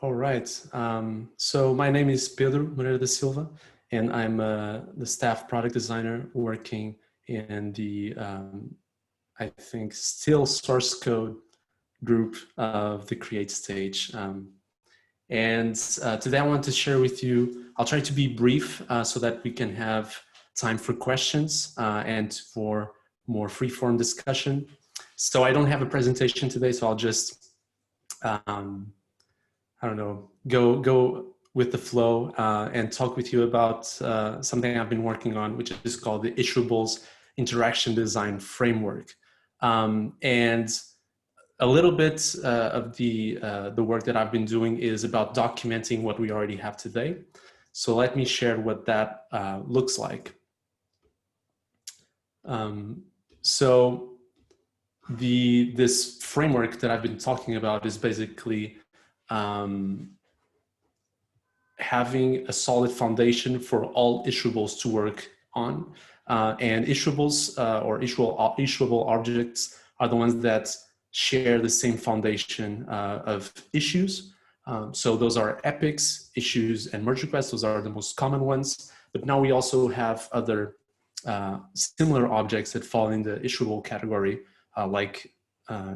All right. So my name is Pedro Moreira da Silva, and I'm the staff product designer working in the, I think, still source code group of the Create stage. Today I want to share with you, I'll try to be brief so that we can have time for questions and for more free-form discussion. So I don't have a presentation today, so I'll just I don't know, go with the flow and talk with you about something I've been working on, which is called the Issuables Interaction Design Framework. And a little bit of the work that I've been doing is about documenting what we already have today. So let me share what that looks like. So this framework that I've been talking about is basically having a solid foundation for all issuables to work on. And issuables or issuable objects are the ones that share the same foundation of issues. So those are epics, issues, and merge requests. Those are the most common ones. But now we also have other similar objects that fall in the issuable category, like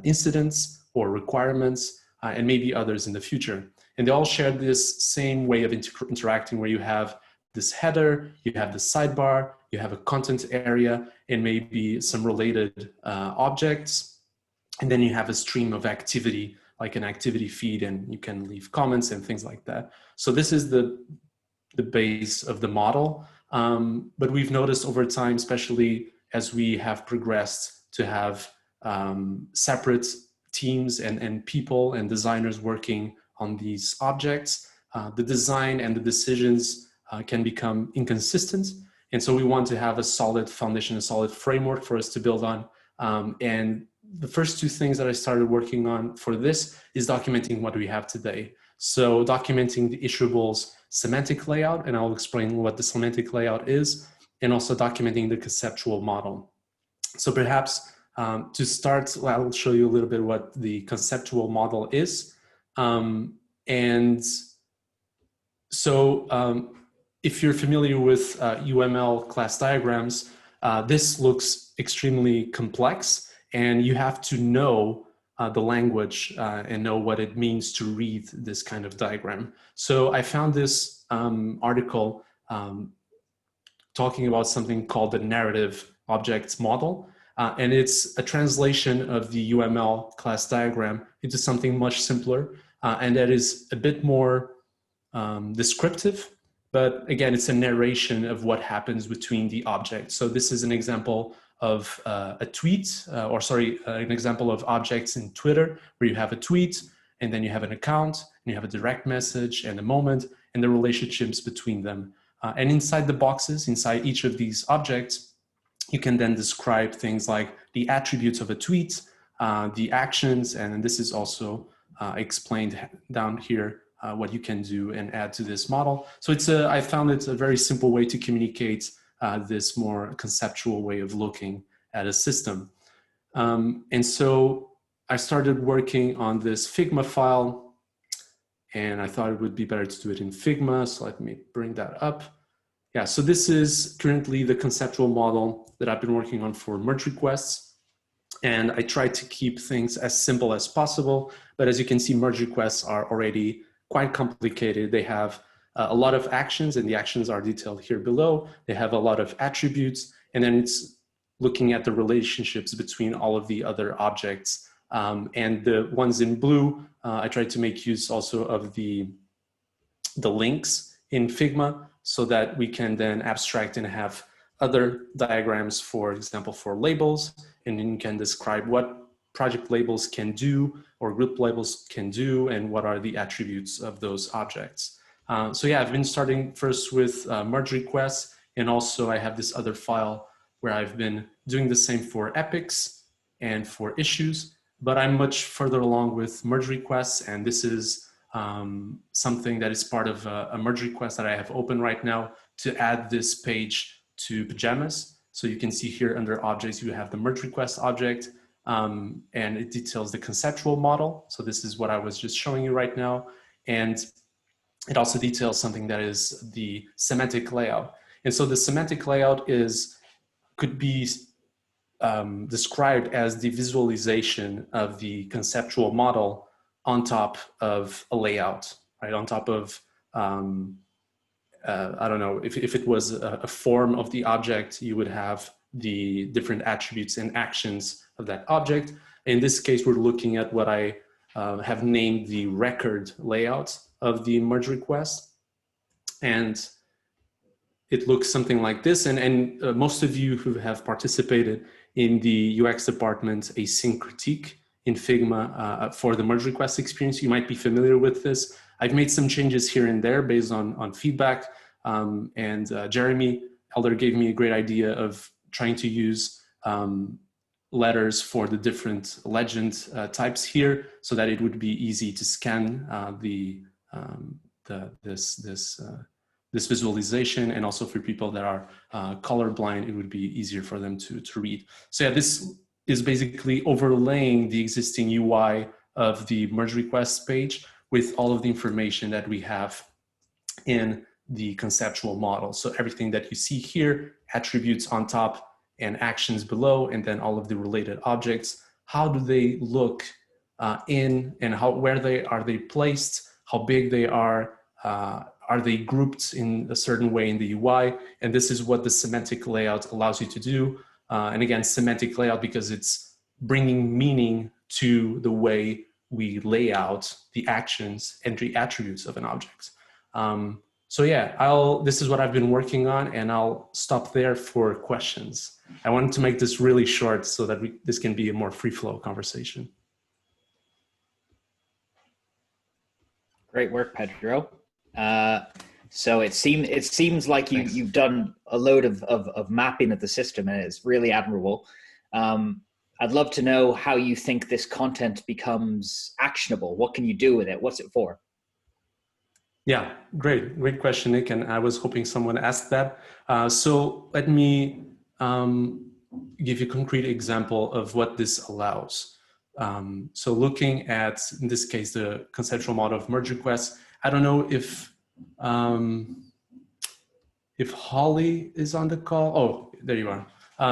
incidents or requirements, and maybe others in the future. And they all share this same way of interacting, where you have this header, you have the sidebar, you have a content area, and maybe some related objects. And then you have a stream of activity, like an activity feed, and you can leave comments and things like that. So this is the base of the model. But we've noticed over time, especially as we have progressed to have separate teams and people and designers working on these objects, the design and the decisions can become inconsistent. And so we want to have a solid foundation, a solid framework for us to build on. And the first two things that I started working on for this is documenting what we have today. So documenting the Issuables semantic layout, and I'll explain what the semantic layout is, and also documenting the conceptual model. So perhaps to start, I'll show you a little bit what the conceptual model is. If you're familiar with UML class diagrams, this looks extremely complex, and you have to know the language and know what it means to read this kind of diagram. So I found this article talking about something called the narrative objects model. And it's a translation of the UML class diagram into something much simpler. And that is a bit more descriptive, but again, it's a narration of what happens between the objects. So this is an example of a tweet, an example of objects in Twitter, where you have a tweet, and then you have an account, and you have a direct message and a moment, and the relationships between them. And inside the boxes, inside each of these objects, you can then describe things like the attributes of a tweet, the actions, and this is also explained down here, what you can do and add to this model. So I found it a very simple way to communicate this more conceptual way of looking at a system. And so I started working on this Figma file, and I thought it would be better to do it in Figma. So let me bring that up. Yeah, so this is currently the conceptual model that I've been working on for merge requests. And I try to keep things as simple as possible. But as you can see, merge requests are already quite complicated. They have a lot of actions, and the actions are detailed here below. They have a lot of attributes, and then it's looking at the relationships between all of the other objects. And the ones in blue, I tried to make use also of the links in Figma, so that we can then abstract and have other diagrams, for example, for labels, and then you can describe what project labels can do or group labels can do, and what are the attributes of those objects. So yeah, I've been starting first with merge requests, and also I have this other file where I've been doing the same for epics and for issues, but I'm much further along with merge requests, and this is something that is part of a merge request that I have open right now to add this page to Pajamas. So you can see here under objects, you have the merge request object, and it details the conceptual model. So this is what I was just showing you right now. And it also details something that is the semantic layout. And so the semantic layout could be described as the visualization of the conceptual model on top of a layout, right? On top of, I don't know, if it was a form of the object, you would have the different attributes and actions of that object. In this case, we're looking at what I have named the record layout of the merge request. And it looks something like this. And most of you who have participated in the UX department async critique in Figma for the merge request experience, you might be familiar with this. I've made some changes here and there based on feedback. Jeremy Elder gave me a great idea of trying to use letters for the different legend types here so that it would be easy to scan this visualization, and also for people that are colorblind, it would be easier for them to read. So yeah, this is basically overlaying the existing UI of the merge request page with all of the information that we have in the conceptual model. So everything that you see here, attributes on top and actions below, and then all of the related objects. How do they look in, and where are they placed, how big they are they grouped in a certain way in the UI? And this is what the semantic layout allows you to do. And again, semantic layout because it's bringing meaning to the way we lay out the actions and the attributes of an object. So yeah, this is what I've been working on, and I'll stop there for questions. I wanted to make this really short so that this can be a more free flow conversation. Great work, Pedro. So it seems like you've done a load of mapping of the system, and it's really admirable. I'd love to know how you think this content becomes actionable. What can you do with it? What's it for? Yeah, great question, Nick. And I was hoping someone asked that. So let me give you a concrete example of what this allows. So looking at, in this case, the conceptual model of merge requests, I don't know if Holly is on the call. Oh, there you are.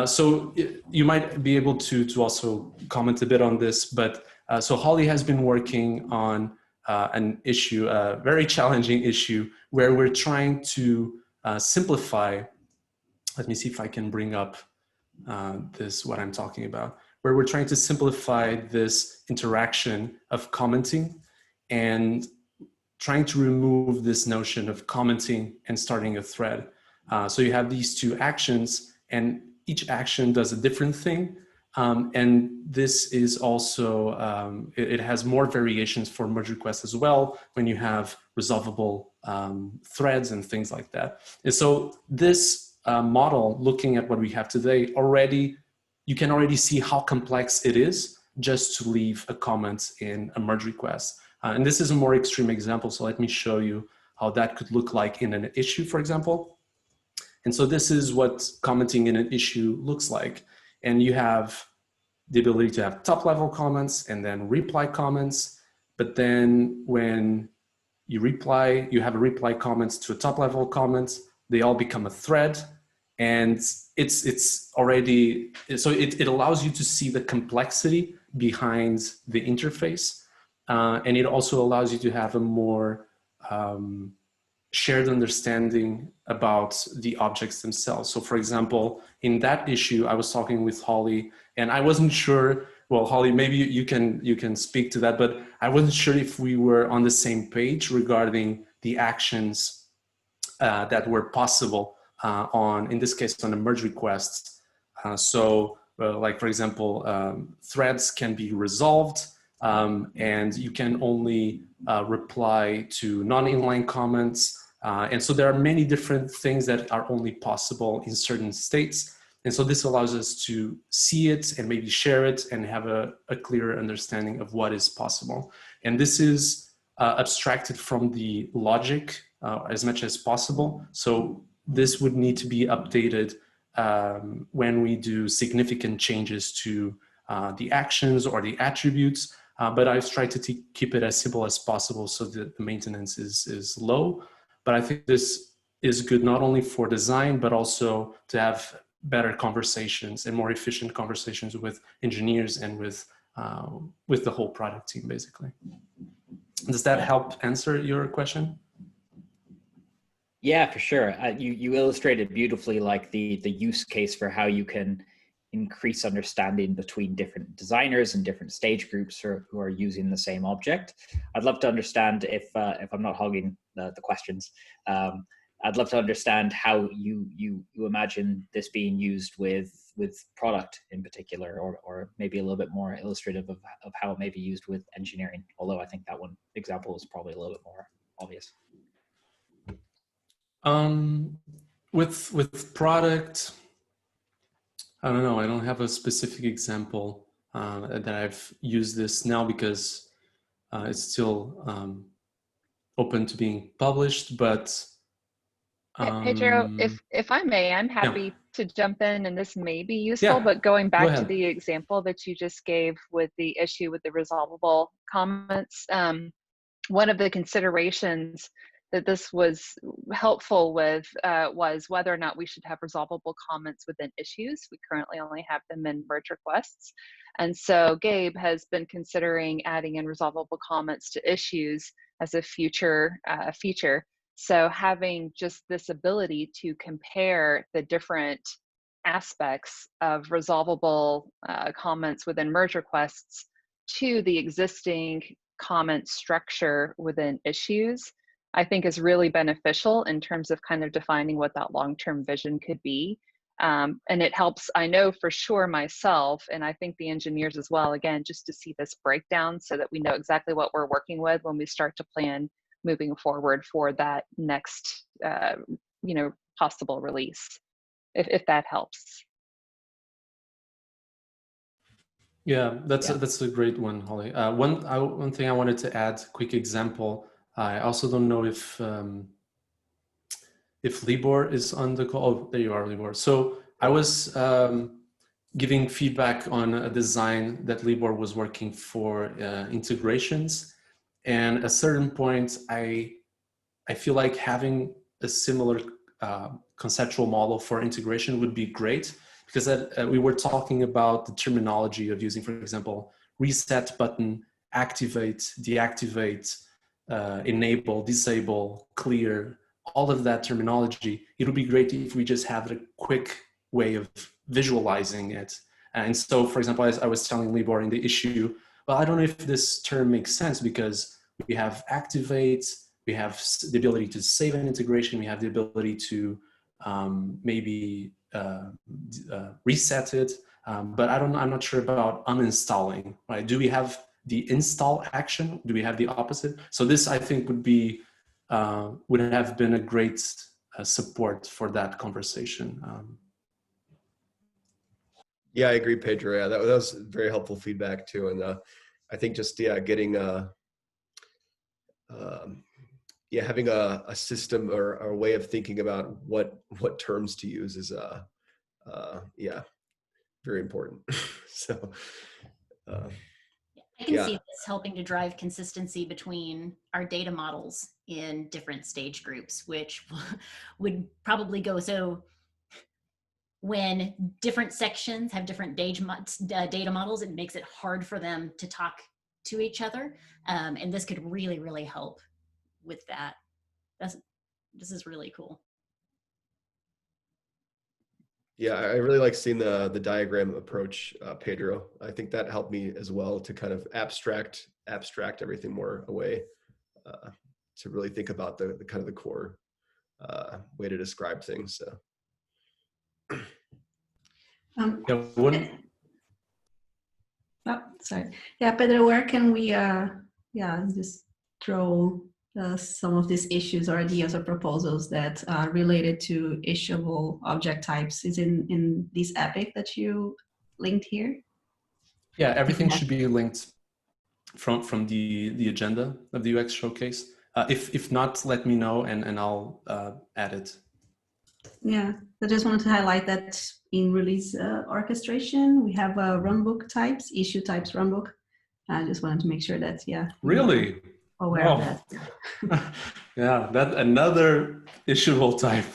So you might be able to also comment a bit on this, but so Holly has been working on an issue, a very challenging issue, where we're trying to simplify. Let me see if I can bring up what I'm talking about, where we're trying to simplify this interaction of commenting and trying to remove this notion of commenting and starting a thread. So you have these two actions, and each action does a different thing. And this is also, it has more variations for merge requests as well when you have resolvable threads and things like that. And so this model, looking at what we have today, you can already see how complex it is just to leave a comment in a merge request. And this is a more extreme example, so let me show you how that could look like in an issue, for example. And so this is what commenting in an issue looks like. And you have the ability to have top-level comments and then reply comments. But then when you reply, you have a reply comments to a top-level comment. They all become a thread. And it's already, so it allows you to see the complexity behind the interface. And it also allows you to have a more shared understanding about the objects themselves. So for example, in that issue, I was talking with Holly, and I wasn't sure, well, Holly, maybe you can speak to that, but I wasn't sure if we were on the same page regarding the actions that were possible in this case, on the merge requests. Like for example, threads can be resolved, and you can only reply to non-inline comments. And so there are many different things that are only possible in certain states. And so this allows us to see it and maybe share it and have a clearer understanding of what is possible. And this is abstracted from the logic as much as possible. So this would need to be updated when we do significant changes to the actions or the attributes. but I've tried to keep it as simple as possible so that the maintenance is low. But I think this is good not only for design, but also to have better conversations and more efficient conversations with engineers and with the whole product team, basically. Does that help answer your question? Yeah, for sure. You illustrated beautifully like the use case for how you can increase understanding between different designers and different stage groups who are using the same object. I'd love to understand if I'm not hogging the questions. I'd love to understand how you imagine this being used with product in particular, or maybe a little bit more illustrative of how it may be used with engineering. Although I think that one example is probably a little bit more obvious. With product, I don't know. I don't have a specific example that I've used this now because it's still open to being published. But Pedro, if I may, I'm happy to jump in, and this may be useful. But going back to the example that you just gave with the issue with the resolvable comments, one of the considerations that this was helpful with was whether or not we should have resolvable comments within issues. We currently only have them in merge requests. And so Gabe has been considering adding in resolvable comments to issues as a future feature. So having just this ability to compare the different aspects of resolvable comments within merge requests to the existing comment structure within issues, I think is really beneficial in terms of kind of defining what that long-term vision could be. And it helps, I know for sure myself, and I think the engineers as well, again, just to see this breakdown so that we know exactly what we're working with when we start to plan moving forward for that next, possible release, if that helps. Yeah, that's a great one, Holly. One thing I wanted to add, quick example. I also don't know if Libor is on the call. Oh, there you are, Libor. So I was giving feedback on a design that Libor was working for integrations, and at a certain point, I feel like having a similar conceptual model for integration would be great, because we were talking about the terminology of using, for example, reset button, activate, deactivate, enable, disable, clear, all of that terminology. It would be great if we just have a quick way of visualizing it. And so, for example, as I was telling Libor in the issue, well, I don't know if this term makes sense because we have activate, we have the ability to save an integration, we have the ability to maybe reset it, but I'm not sure about uninstalling, right? Do we have the install action? Do we have the opposite? So this, I think, would have been a great support for that conversation. Yeah, I agree, Pedro. Yeah, that was very helpful feedback too. And I think just getting having a system or a way of thinking about what terms to use is very important. So I can see this helping to drive consistency between our data models in different stage groups, which would probably go so when different sections have different data models, it makes it hard for them to talk to each other. And this could really, really help with that. This is really cool. Yeah, I really like seeing the diagram approach, Pedro. I think that helped me as well to kind of abstract everything more away, to really think about the kind of the core way to describe things. So. Sorry. Yeah, Pedro, where can we just throw some of these issues or ideas or proposals that are related to issuable object types is in this epic that you linked here? Yeah, everything should be linked from the agenda of the UX showcase. If not, let me know and I'll add it. Yeah, I just wanted to highlight that in release orchestration, we have runbook types, issue types runbook, I just wanted to make sure that, yeah. Really? Aware of that. Yeah, that another issuable type.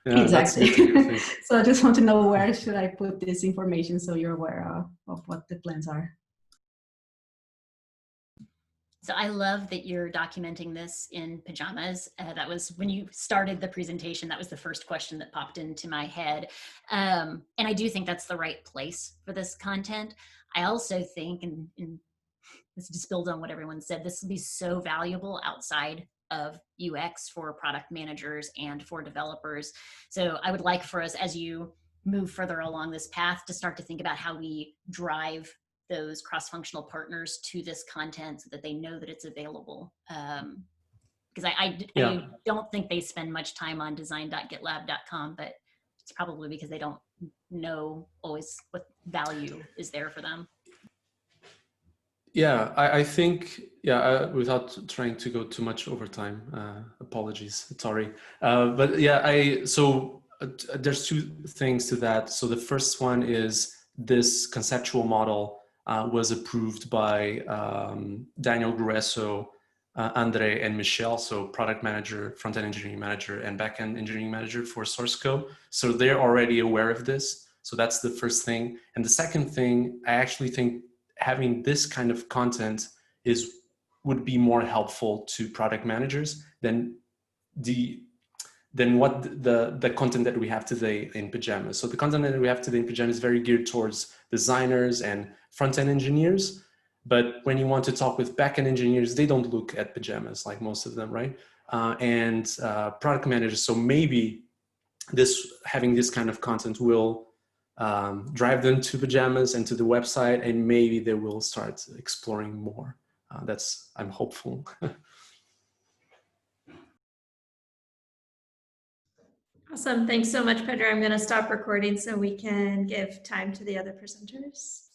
Yeah, exactly. That's So I just want to know where should I put this information so you're aware of what the plans are. So I love that you're documenting this in pajamas. That was when you started the presentation, that was the first question that popped into my head. And I do think that's the right place for this content. I also think, and this just builds on what everyone said, this will be so valuable outside of UX for product managers and for developers. So I would like for us, as you move further along this path, to start to think about how we drive those cross-functional partners to this content so that they know that it's available. Because I don't think they spend much time on design.gitlab.com, but it's probably because they don't know always what value is there for them. Yeah, I think, without trying to go too much over time, apologies, sorry. But yeah, so there's two things to that. So the first one is this conceptual model was approved by Daniel Grueso, Andre, and Michelle, so product manager, front-end engineering manager, and back-end engineering manager for SourceCo. So they're already aware of this. So that's the first thing. And the second thing, I actually think having this kind of content would be more helpful to product managers than what the content that we have today in pajamas. So the content that we have today in pajamas is very geared towards designers and front-end engineers. But when you want to talk with back-end engineers, they don't look at pajamas, like most of them, right? And product managers. So maybe having this kind of content will drive them to pajamas and to the website, and maybe they will start exploring more. I'm hopeful. Awesome. Thanks so much, Pedro. I'm going to stop recording so we can give time to the other presenters.